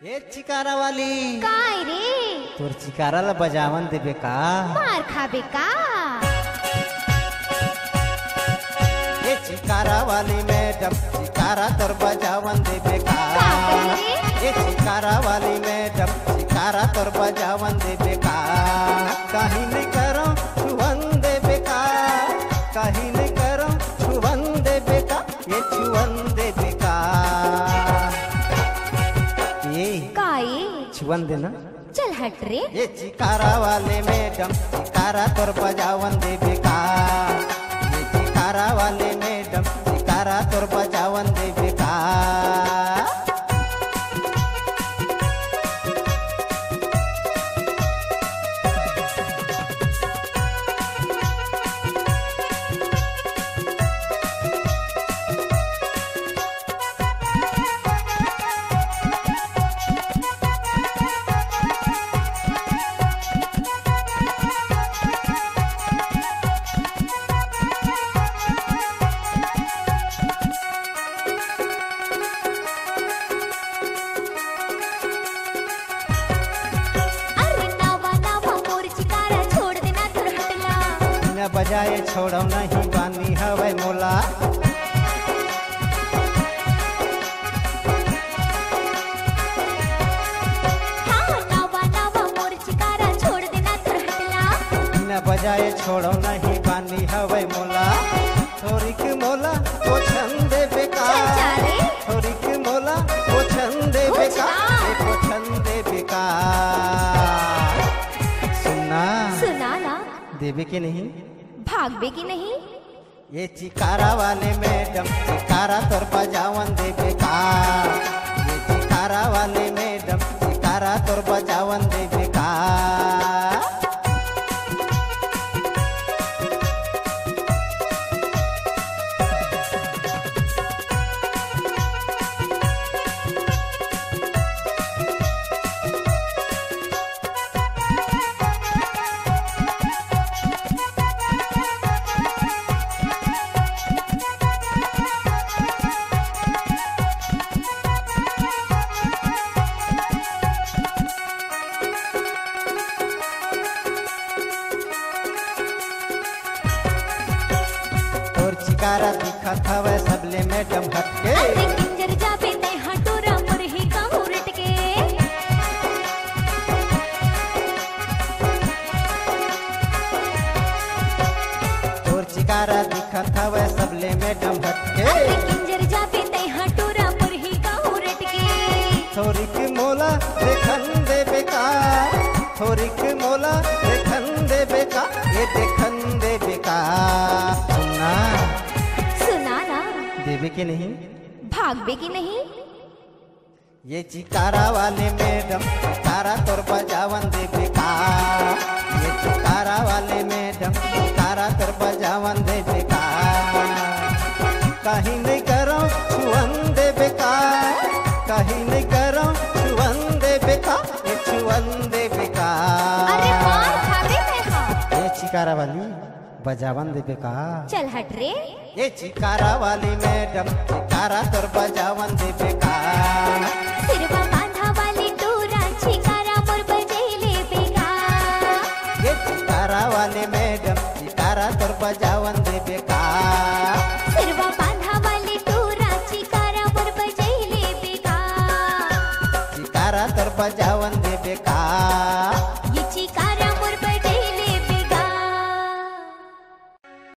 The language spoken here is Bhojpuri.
ए चिकारा वाली काय रे तोर चिकारा ला बजावन देबे का मार खाबे का। ए चिकारा वाली मैडम चिकारा तोर बजावन देबे का। का कही रे? ए चिकारा वाली मैडम चिकारा तोर बजावन देबे का। कहीं नहीं करो छुवन देबे का, कहीं नहीं करो छुवन देबे का, ये छुवन देबे का। ये काय छुवन देना। चल हट रे। ये चिकारा वाले मैडम चिकारा तोर बजावन देबे का। ये चिकारा वाले मैडम चिकारा तोर बजावन देबे का। अरे नावा नावा मोर चिकारा छोड़ देना थोड़ हटला। बिना बजाए छोड़ो नहीं बानी हवे मोला। हाँ नावा नावा मोर चिकारा छोड़ देना थोड़ हटला। बिना बजाए छोड़ो नहीं बानी हवे मोला। थोड़ी के मोला वो छंदे बेका। चल जा रे। थोड़ी के मोला वो छंदे बेका, पूछना। वो छंदे बेका। सुनना सुना ना देवे के नहीं। भागबे की नहीं। ये चिकारा वाले मैडम चिकारा तोर बजावन देबे का। ये चिकारा वाले मैडम चिकारा तोर बजावन देबे का। तोर चिकारा दिखत हवे सबले मैडम हटके। अरे किंजर जाबे ते हटोरा मुरही का उलट के। तोर चिकारा दिखत हवे सबले मैडम हटके। अरे किंजर जाबे ते हटोरा मुरही का उलट के। थोड़ी के मोला देखन देबे का। थोड़ी के मोला देखन देबे का, ये देखन देबे का। सुनना सुना ना देवे के नहीं। भागबे की नहीं। ये चिकारा वाले मैडम चिकारा तोर बजावन देबे का। ये चिकारा वाले मैडम चिकारा तोर बजावन देबे का। कहीं नहीं करो छुवन देबे का, कहीं नहीं करो छुवन देबे का, ये छुवन देबे का। अरे मार खाबे मैं हाँ। ये चिकारा वाली बजावन देबे का। चल हट रे। ये चिकारा वाली मैडम चिकारा तोर बजावन देबे का। सिरवा बांधा वाली डोरा चिकारा मोर बजेले बेगा। ये चिकारा वाले मैडम चिकारा तोर बजावन देबे का। सिरवा बांधा वाली डोरा चिकारा मोर बजेले बेगा। चिकारा तोर बजावन देबे का।